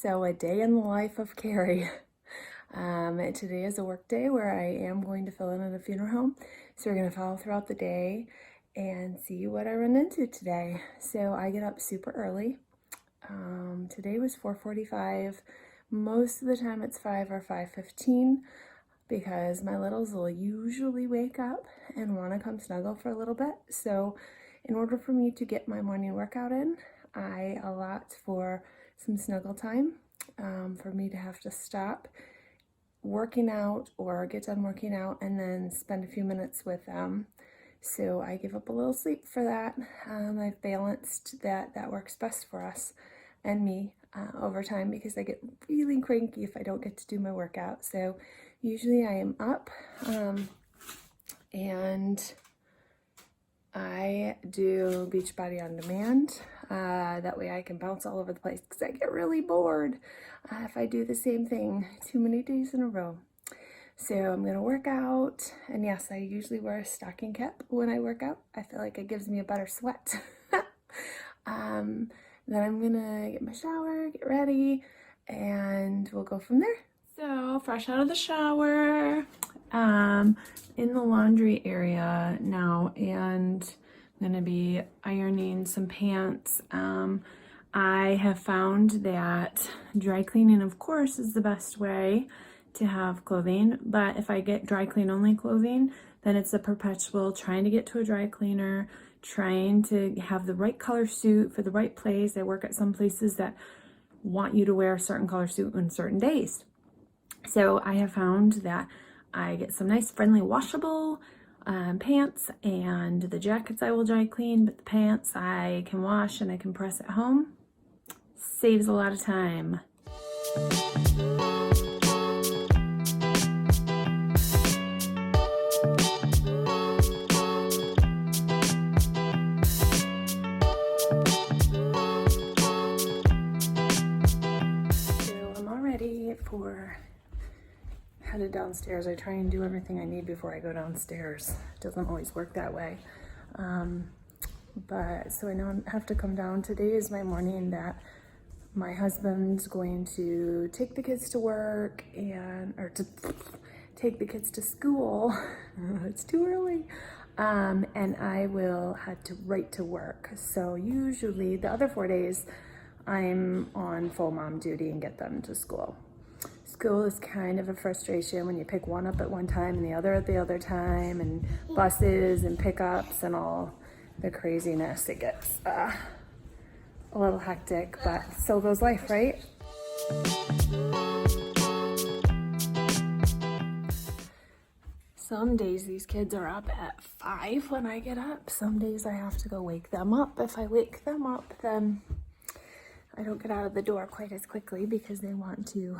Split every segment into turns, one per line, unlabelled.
So a day in the life of Kari. Today is a work day where I am going to fill in at a funeral home. So we're going to follow throughout the day and see what I run into today. So I get up super early. Today was 4:45. Most of the time it's 5 or 5:15 because my littles will usually wake up and want to come snuggle for a little bit. So in order for me to get my morning workout in, I allot for some snuggle time for me to have to stop working out or get done working out and then spend a few minutes with them. So I give up a little sleep for that. I've balanced that. That works best for us and me over time because I get really cranky if I don't get to do my workout. So usually I am up and I do Beachbody on demand. That way I can bounce all over the place because I get really bored if I do the same thing too many days in a row. So I'm going to work out, and yes, I usually wear a stocking cap when I work out. I feel like it gives me a better sweat. Then I'm going to get my shower, get ready, and we'll go from there. So fresh out of the shower, in the laundry area now, and I'm going to be ironing some pants. I have found that dry cleaning, of course, is the best way to have clothing, but if I get dry clean only clothing, then it's a perpetual trying to get to a dry cleaner, trying to have the right color suit for the right place. I work at some places that want you to wear a certain color suit on certain days. So I have found that I get some nice friendly washable pants, and the jackets I will dry clean, but the pants I can wash and I can press at home. Saves a lot of time. Headed downstairs. I try and do everything I need before I go downstairs. It doesn't always work that way. But so I know I have to come down. Today is my morning that my husband's going to take the kids to work or to take the kids to school. It's too early. And I will head right to work. So usually the other 4 days I'm on full mom duty and get them to school. School is kind of a frustration when you pick one up at one time and the other at the other time, and buses and pickups and all the craziness. It gets a little hectic, but so goes life, right? Some days these kids are up at 5 when I get up. Some days I have to go wake them up. If I wake them up, then I don't get out of the door quite as quickly because they want to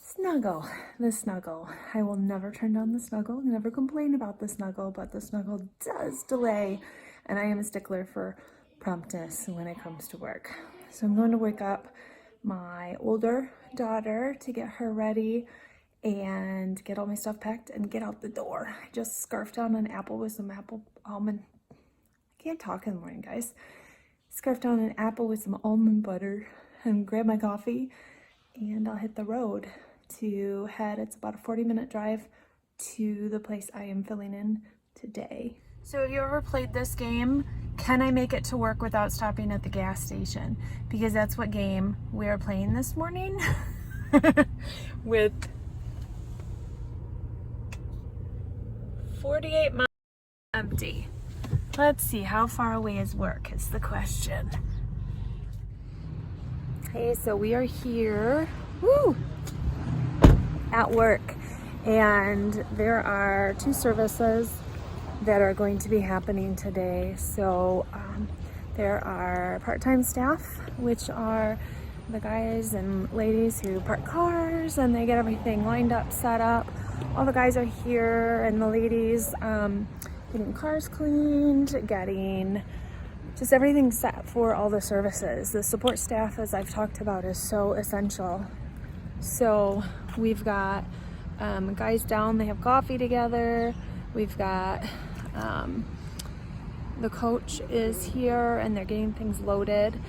snuggle. The snuggle. I will never turn down the snuggle, never complain about the snuggle, but the snuggle does delay, and I am a stickler for promptness when it comes to work. So I'm going to wake up my older daughter to get her ready and get all my stuff packed and get out the door. I just scarfed down an apple with some almond. I can't talk in the morning, guys. Scarfed down an apple with some almond butter and grab my coffee, and I'll hit the road to head. It's about a 40-minute drive to the place I am filling in today. So have you ever played this game? Can I make it to work without stopping at the gas station? Because that's what game we are playing this morning with 48 miles empty. Let's see, how far away is work is the question. Okay, so we are here. Woo! At work, and there are 2 services that are going to be happening today. So there are part-time staff, which are the guys and ladies who park cars and they get everything lined up, set up. All the guys are here, and the ladies getting cars cleaned, getting just everything set for all the services. The support staff, as I've talked about, is so essential. So we've got guys down, they have coffee together. We've got the coach is here and they're getting things loaded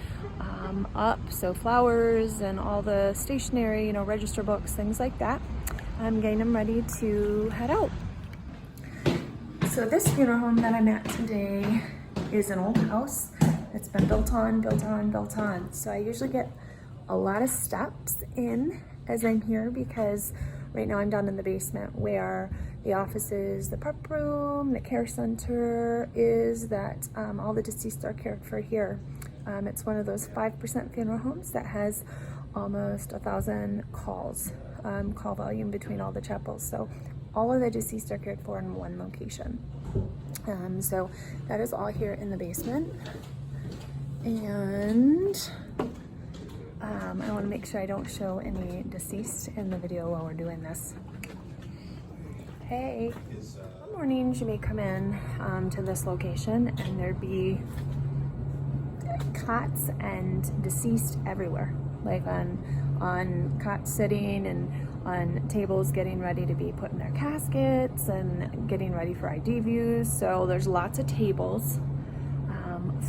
up. So flowers and all the stationery, you know, register books, things like that. I'm getting them ready to head out. So this funeral home that I'm at today is an old house that's been built on. So I usually get a lot of steps in as I'm here because right now I'm down in the basement where the offices, the prep room, the care center is, that all the deceased are cared for here. It's one of those 5% funeral homes that has almost 1,000 calls, call volume between all the chapels. So all of the deceased are cared for in one location. So that is all here in the basement. And I want to make sure I don't show any deceased in the video while we're doing this. Hey, some mornings you may come in to this location and there'd be cots and deceased everywhere, like on cots sitting and on tables getting ready to be put in their caskets and getting ready for ID views. So there's lots of tables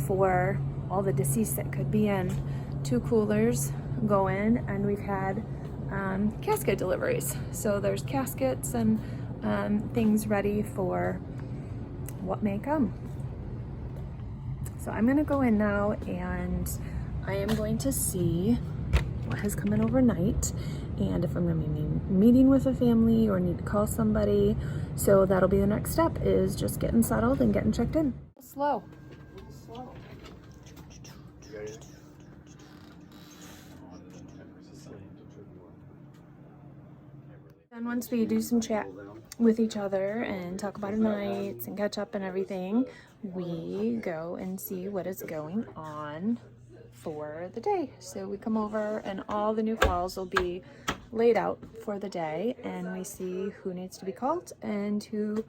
for all the deceased that could be in. 2 coolers go in, and we've had casket deliveries. So there's caskets and things ready for what may come. So I'm gonna go in now and I am going to see what has come in overnight and if I'm gonna be meeting with a family or need to call somebody. So that'll be the next step, is just getting settled and getting checked in. Slow. And once we do some chat with each other and talk about our nights and catch up and everything, we go and see what is going on for the day. So we come over and all the new calls will be laid out for the day, and we see who needs to be called and who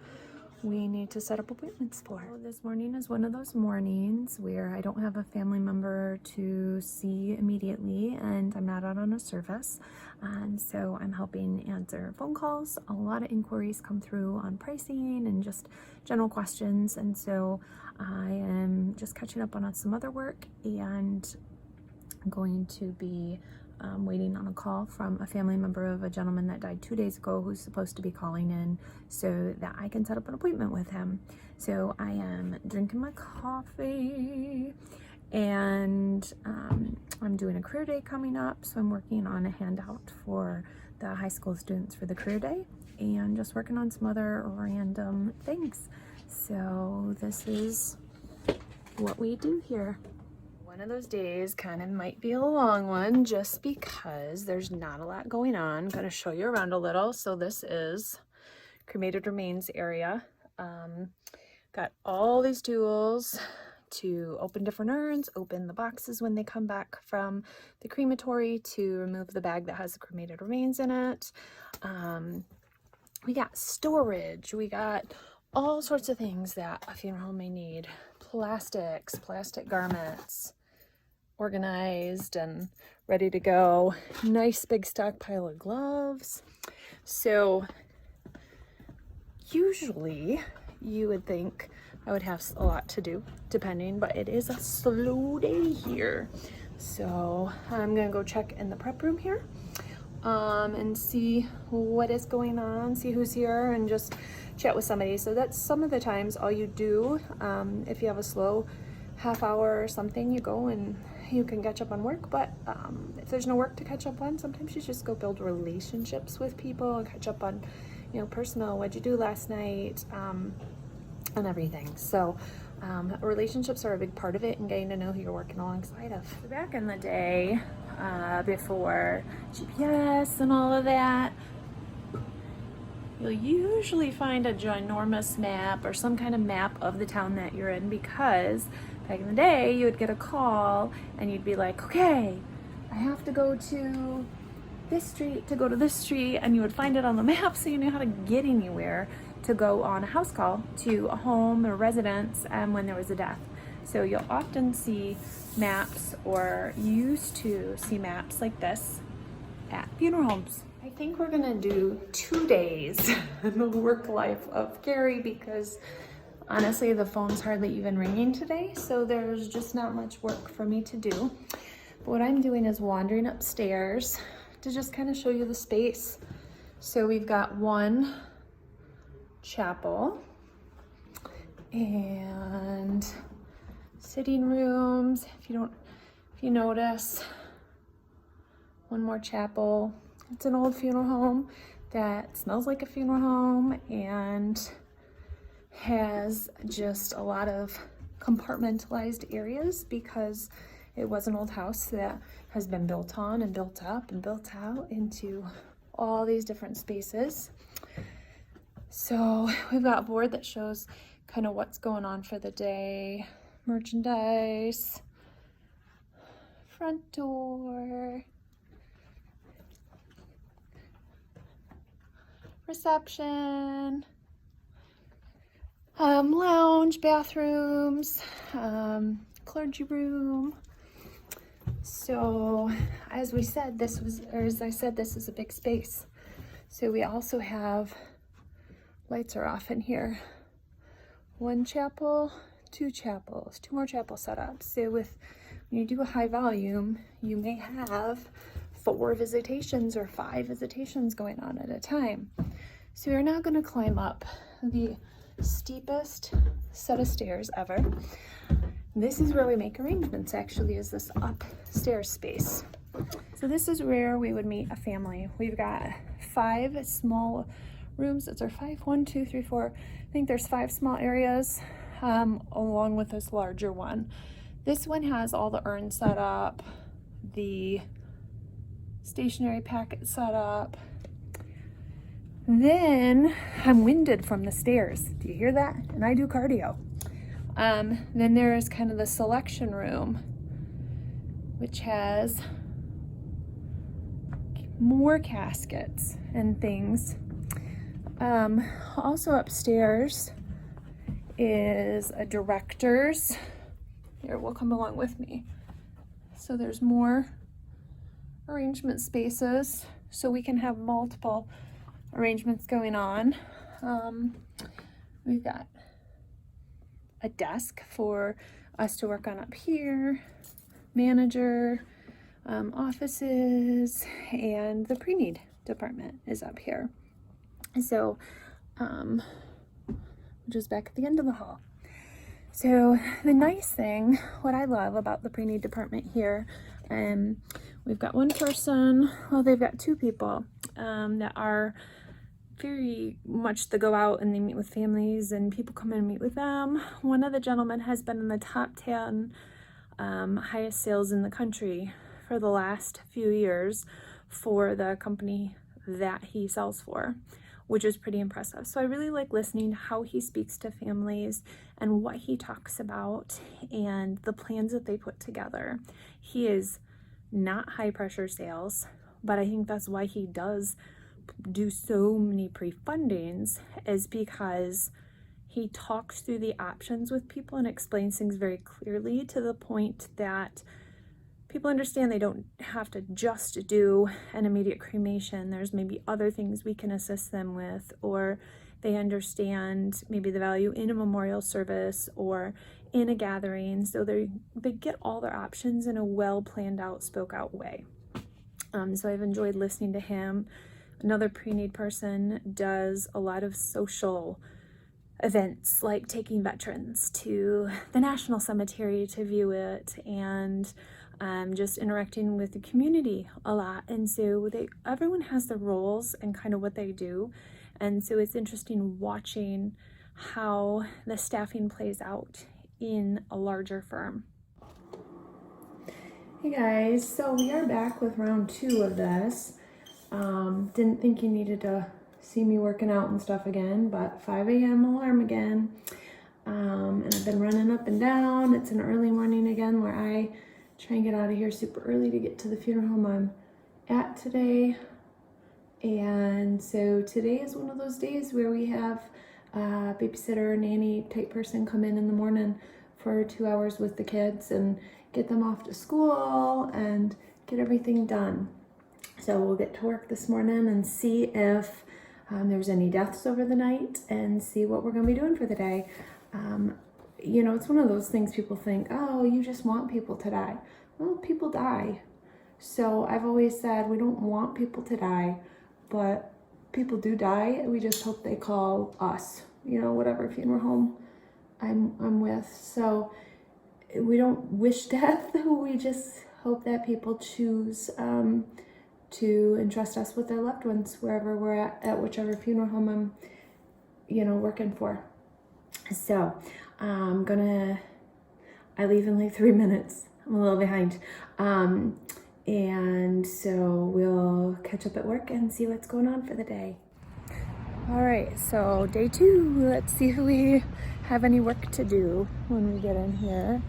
we need to set up appointments for. This morning is one of those mornings where I don't have a family member to see immediately and I'm not out on a service. And so I'm helping answer phone calls. A lot of inquiries come through on pricing and just general questions. And so I am just catching up on some other work, and I'm going to be waiting on a call from a family member of a gentleman that died 2 days ago who's supposed to be calling in so that I can set up an appointment with him. So I am drinking my coffee, and I'm doing a career day coming up, so I'm working on a handout for the high school students for the career day and just working on some other random things. So this is what we do here. One of those days kind of might be a long one just because there's not a lot going on. I'm going to show you around a little. So this is cremated remains area. Got all these tools to open different urns, open the boxes when they come back from the crematory, to remove the bag that has the cremated remains in it. We got storage. We got all sorts of things that a funeral home may need. Plastics, plastic garments, organized and ready to go. Nice big stockpile of gloves. So usually you would think I would have a lot to do, depending, but it is a slow day here. So I'm gonna go check in the prep room here and see what is going on, see who's here, and just chat with somebody. So that's some of the times all you do. If you have a slow half hour or something, you go and you can catch up on work. But if there's no work to catch up on, sometimes you just go build relationships with people and catch up on, you know, personal, what'd you do last night, and everything. So relationships are a big part of it, and getting to know who you're working alongside of. So back in the day, before GPS and all of that, you'll usually find a ginormous map or some kind of map of the town that you're in, because back in the day you would get a call and you'd be like, okay, I have to go to this street to go to this street, and you would find it on the map so you knew how to get anywhere to go on a house call to a home or residence when there was a death. So you'll often see maps, or used to see maps like this at funeral homes. I think we're gonna do 2 days in the work life of Kari, because Honestly, the phone's hardly even ringing today, so there's just not much work for me to do. But what I'm doing is wandering upstairs to just kind of show you the space. So we've got one chapel and sitting rooms. If you notice, one more chapel. It's an old funeral home that smells like a funeral home and has just a lot of compartmentalized areas because it was an old house that has been built on and built up and built out into all these different spaces. So we've got a board that shows kind of what's going on for the day, merchandise, front door, reception, lounge, bathrooms, clergy room. So as I said, this is a big space. So we also have, lights are off in here. One chapel, two chapels, two more chapel setups. So when you do a high volume, you may have 4 visitations or 5 visitations going on at a time. So we're now going to climb up the steepest set of stairs ever. This is where we make arrangements, actually, is this upstairs space. So this is where we would meet a family. We've got 5 small rooms. It's our 5, 1, 2, 3, 4. I think there's 5 small areas along with this larger one. This one has all the urns set up, the stationery packet set up. Then I'm winded from the stairs. Do you hear that? And I do cardio. Then there's kind of the selection room, which has more caskets and things. Also upstairs is a director's. Here, will come along with me. So there's more arrangement spaces, so we can have multiple arrangements going on. We've got a desk for us to work on up here, manager, offices, and the pre-need department is up here. So, just back at the end of the hall. So the nice thing, what I love about the pre-need department here, we've got one person, well, they've got 2 people that are very much they go out and they meet with families and people come in and meet with them. One of the gentlemen has been in the top 10 highest sales in the country for the last few years for the company that he sells for, which is pretty impressive. So I really like listening to how he speaks to families and what he talks about and the plans that they put together. He is not high pressure sales, but I think that's why he does do so many pre-fundings, is because he talks through the options with people and explains things very clearly to the point that people understand they don't have to just do an immediate cremation. There's maybe other things we can assist them with, or they understand maybe the value in a memorial service or in a gathering. So they get all their options in a well planned out, spoke out way. So I've enjoyed listening to him. Another pre-need person does a lot of social events, like taking veterans to the National Cemetery to view it, and just interacting with the community a lot. And so everyone has their roles and kind of what they do. And so it's interesting watching how the staffing plays out in a larger firm. Hey guys, so we are back with round 2 of this. Didn't think you needed to see me working out and stuff again, but 5 a.m. alarm again. And I've been running up and down. It's an early morning again where I try and get out of here super early to get to the funeral home I'm at today. And so today is one of those days where we have a babysitter, nanny type person come in the morning for 2 hours with the kids and get them off to school and get everything done. So we'll get to work this morning and see if there's any deaths over the night and see what we're going to be doing for the day. you know, it's one of those things people think, oh, you just want people to die. Well, people die. So I've always said we don't want people to die, but people do die. We just hope they call us, you know, whatever funeral home I'm with. So we don't wish death. We just hope that people choose to entrust us with their loved ones wherever we're at whichever funeral home I'm, you know, working for. So I leave in like 3 minutes. I'm a little behind. And so we'll catch up at work and see what's going on for the day. All right, so day 2, let's see if we have any work to do when we get in here.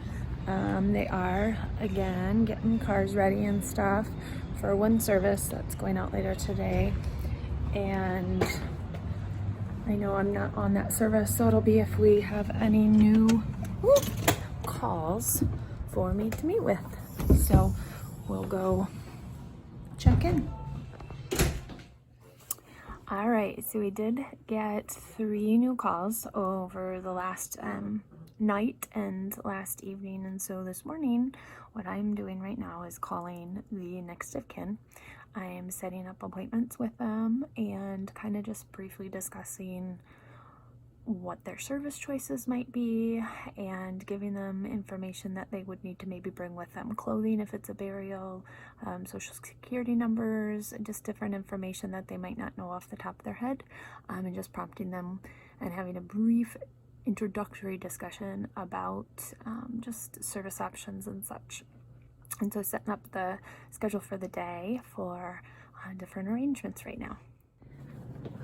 They are, again, getting cars ready and stuff for one service that's going out later today. And I know I'm not on that service, so it'll be if we have any new calls for me to meet with. So we'll go check in. All right, so we did get 3 new calls over the last night and last evening, and so this morning what I'm doing right now is calling the next of kin. I am setting up appointments with them and kind of just briefly discussing what their service choices might be and giving them information that they would need to maybe bring with them, clothing if it's a burial, social security numbers, just different information that they might not know off the top of their head, and just prompting them and having a brief introductory discussion about just service options and such. And so setting up the schedule for the day for different arrangements right now.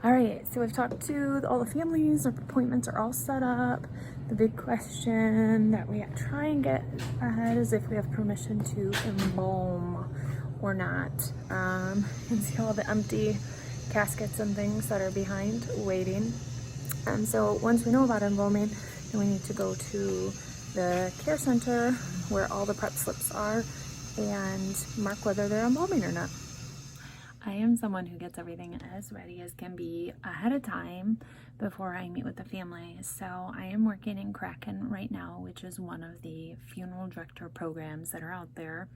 All right, so we've talked to all the families, our appointments are all set up. The big question that we try and get ahead is if we have permission to embalm or not. And see all the empty caskets and things that are behind waiting. And so once we know about embalming, then we need to go to the care center where all the prep slips are and mark whether they're embalming or not. I am someone who gets everything as ready as can be ahead of time before I meet with the family. So I am working in Kraken right now, which is one of the funeral director programs that are out there.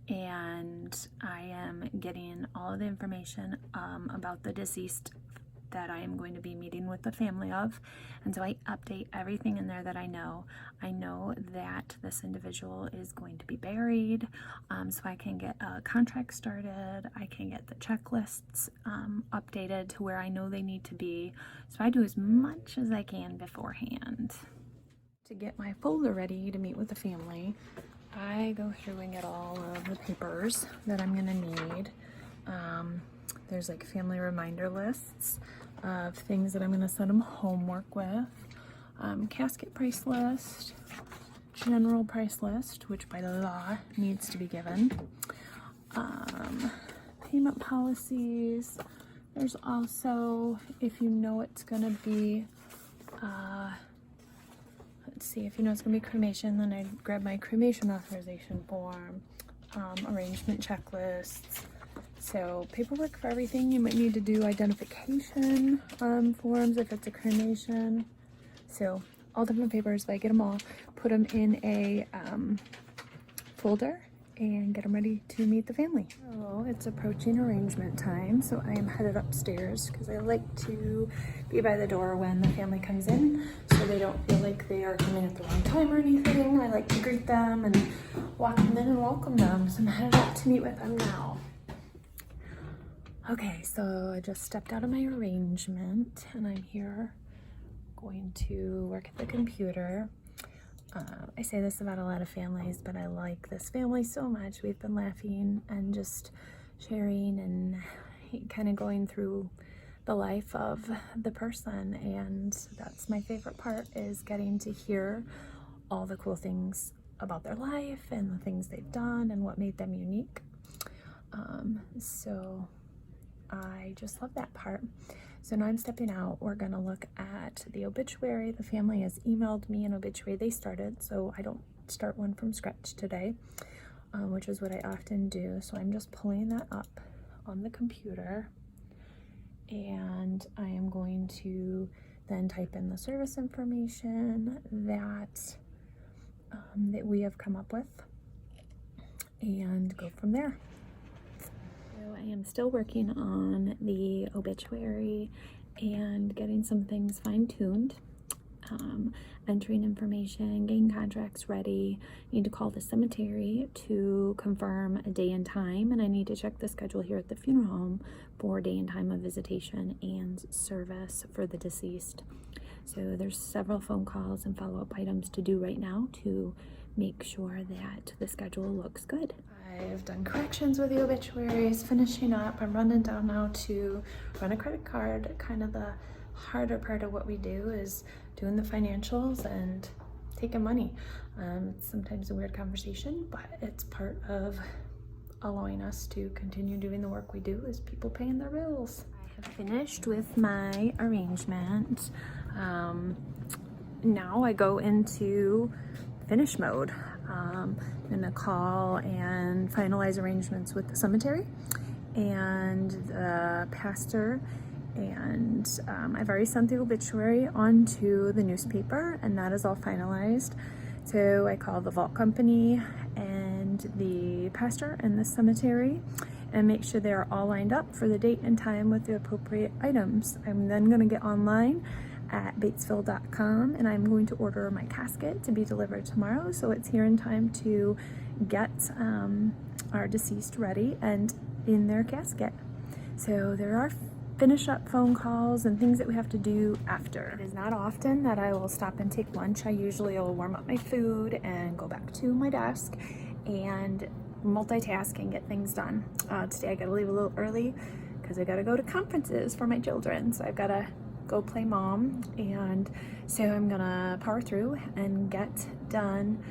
And I am getting all of the information about the deceased that I am going to be meeting with the family of. And so I update everything in there that I know. I know that this individual is going to be buried, so I can get a contract started. I can get the checklists updated to where I know they need to be. So I do as much as I can beforehand. To get my folder ready to meet with the family, I go through and get all of the papers that I'm gonna need. There's like family reminder lists of things that I'm gonna send them homework with, casket price list, general price list, which by law needs to be given, payment policies. There's also, if you know it's gonna be, let's see, if you know it's gonna be cremation, then I grab my cremation authorization form, arrangement checklists. So paperwork for everything. You might need to do identification forms if it's a cremation. So all different papers, but I get them all, put them in a folder and get them ready to meet the family. So it's approaching arrangement time, so I am headed upstairs because I like to be by the door when the family comes in so they don't feel like they are coming at the wrong time or anything. I like to greet them and walk them in and welcome them. So I'm headed up to meet with them now. Okay, so I just stepped out of my arrangement and I'm here going to work at the computer. I say this about a lot of families, but I like this family so much. We've been laughing and just sharing and kind of going through the life of the person, and that's my favorite part, is getting to hear all the cool things about their life and the things they've done and what made them unique. So I just love that part. So now I'm stepping out. We're gonna look at the obituary. The family has emailed me an obituary they started, so I don't start one from scratch today, which is what I often do. So I'm just pulling that up on the computer, and I am going to then type in the service information that that we have come up with and go from there. So I am still working on the obituary and getting some things fine-tuned. Entering information, getting contracts ready. I need to call the cemetery to confirm a day and time, and I need to check the schedule here at the funeral home for day and time of visitation and service for the deceased. So there's several phone calls and follow-up items to do right now to make sure that the schedule looks good. I've done corrections with the obituaries, finishing up. I'm running down now to run a credit card. Kind of the harder part of what we do is doing the financials and taking money. It's sometimes a weird conversation, but it's part of allowing us to continue doing the work we do, is people paying their bills. I have finished with my arrangement. Now I go into finish mode. I'm gonna call and finalize arrangements with the cemetery and the pastor, and I've already sent the obituary onto the newspaper, and that is all finalized. So I call the vault company and the pastor and the cemetery and make sure they're all lined up for the date and time with the appropriate items. I'm then going to get online at batesville.com and I'm going to order my casket to be delivered tomorrow, so it's here in time to get our deceased ready and in their casket. So there are finish up phone calls and things that we have to do after. It is not often that I will stop and take lunch. I usually will warm up my food and go back to my desk and multitask and get things done. Today I gotta leave a little early because I gotta go to conferences for my children, so I've gotta go play mom, and so I'm gonna power through and get done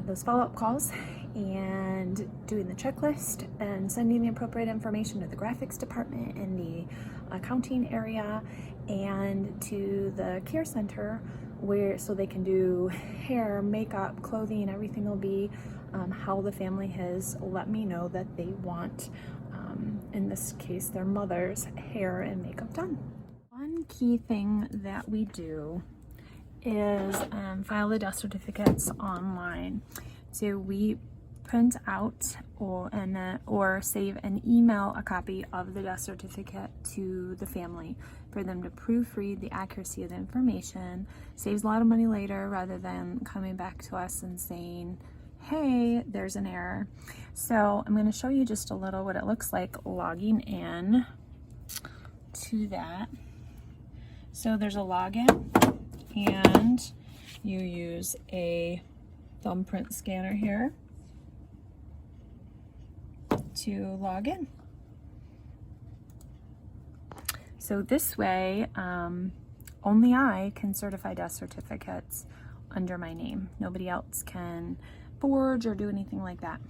those follow-up calls and doing the checklist and sending the appropriate information to the graphics department in the accounting area and to the care center, where so they can do hair, makeup, clothing. Everything will be how the family has let me know that they want, in this case, their mother's hair and makeup done. One key thing that we do is file the death certificates online. So we print out or save and email a copy of the death certificate to the family for them to proofread the accuracy of the information. Saves a lot of money later rather than coming back to us and saying, hey, there's an error. So I'm going to show you just a little what it looks like logging in to that. So there's a login, and you use a thumbprint scanner here to log in. So this way, only I can certify death certificates under my name. Nobody else can forge or do anything like that.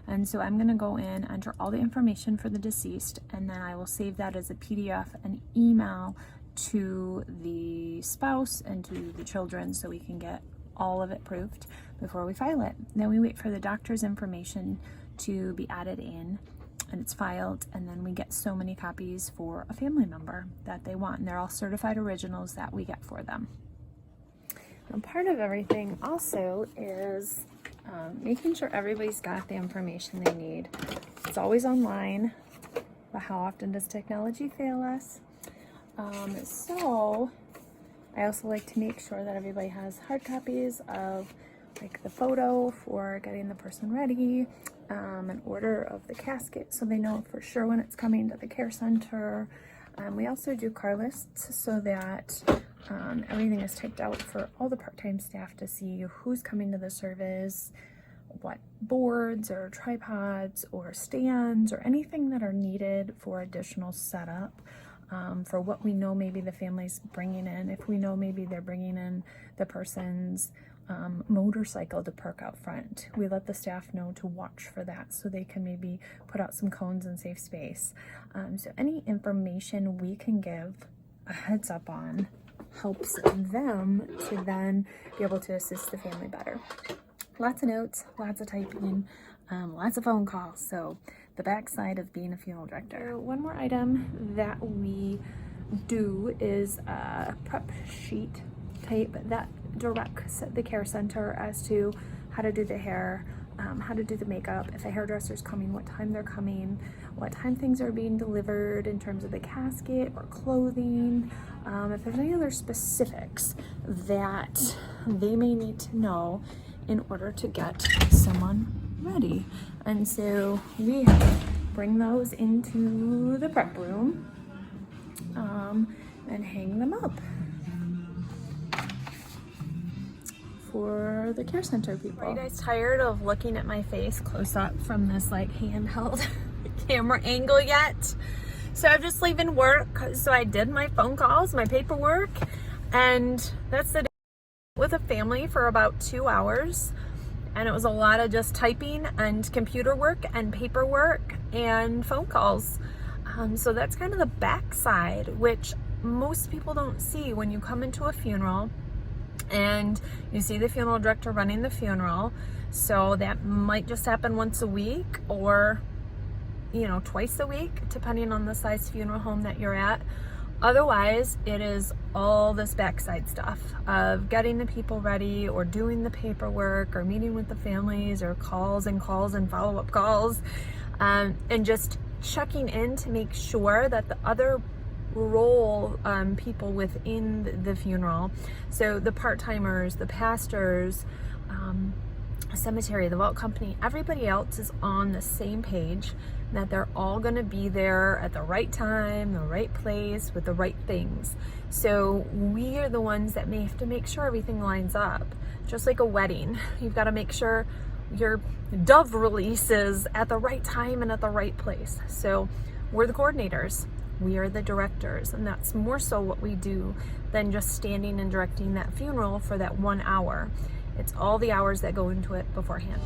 And so I'm going to go in, enter all the information for the deceased, and then I will save that as a PDF and email to the spouse and to the children so we can get all of it proofed before we file it. Then we wait for the doctor's information to be added in, and it's filed, and then we get so many copies for a family member that they want, and they're all certified originals that we get for them. And part of everything also is making sure everybody's got the information they need. It's always online, but how often does technology fail us? So I also like to make sure that everybody has hard copies of like the photo for getting the person ready, an order of the casket so they know for sure when it's coming to the care center. We also do car lists so that everything is typed out for all the part-time staff to see who's coming to the service, what boards or tripods or stands or anything that are needed for additional setup. For what we know maybe the family's bringing in. If we know maybe they're bringing in the person's motorcycle to park out front, we let the staff know to watch for that so they can maybe put out some cones and save space. So any information we can give a heads up on helps them to then be able to assist the family better. Lots of notes, lots of typing, lots of phone calls. So the backside of being a funeral director. One more item that we do is a prep sheet type that directs the care center as to how to do the hair, how to do the makeup, if a hairdresser's coming, what time they're coming, what time things are being delivered in terms of the casket or clothing, if there's any other specifics that they may need to know in order to get someone ready. And so we bring those into the prep room and hang them up for the care center people. Are you guys tired of looking at my face close up from this like handheld camera angle yet? So I'm just leaving work, so I did my phone calls, my paperwork, and that's the day with a family for about 2 hours. And it was a lot of just typing and computer work and paperwork and phone calls. So that's kind of the backside, which most people don't see when you come into a funeral and you see the funeral director running the funeral. So that might just happen once a week, or twice a week, depending on the size funeral home that you're at. Otherwise, it is all this backside stuff of getting the people ready, or doing the paperwork, or meeting with the families, or calls and follow-up calls, and just checking in to make sure that the other role people within the funeral, so the part-timers, the pastors, cemetery, the vault company, everybody else is on the same page, that they're all going to be there at the right time, the right place, with the right things. So we are the ones that may have to make sure everything lines up. Just like a wedding, you've got to make sure your dove release is at the right time and at the right place. So we're the coordinators, we are the directors, and that's more so what we do than just standing and directing that funeral for that 1 hour. It's all the hours that go into it beforehand.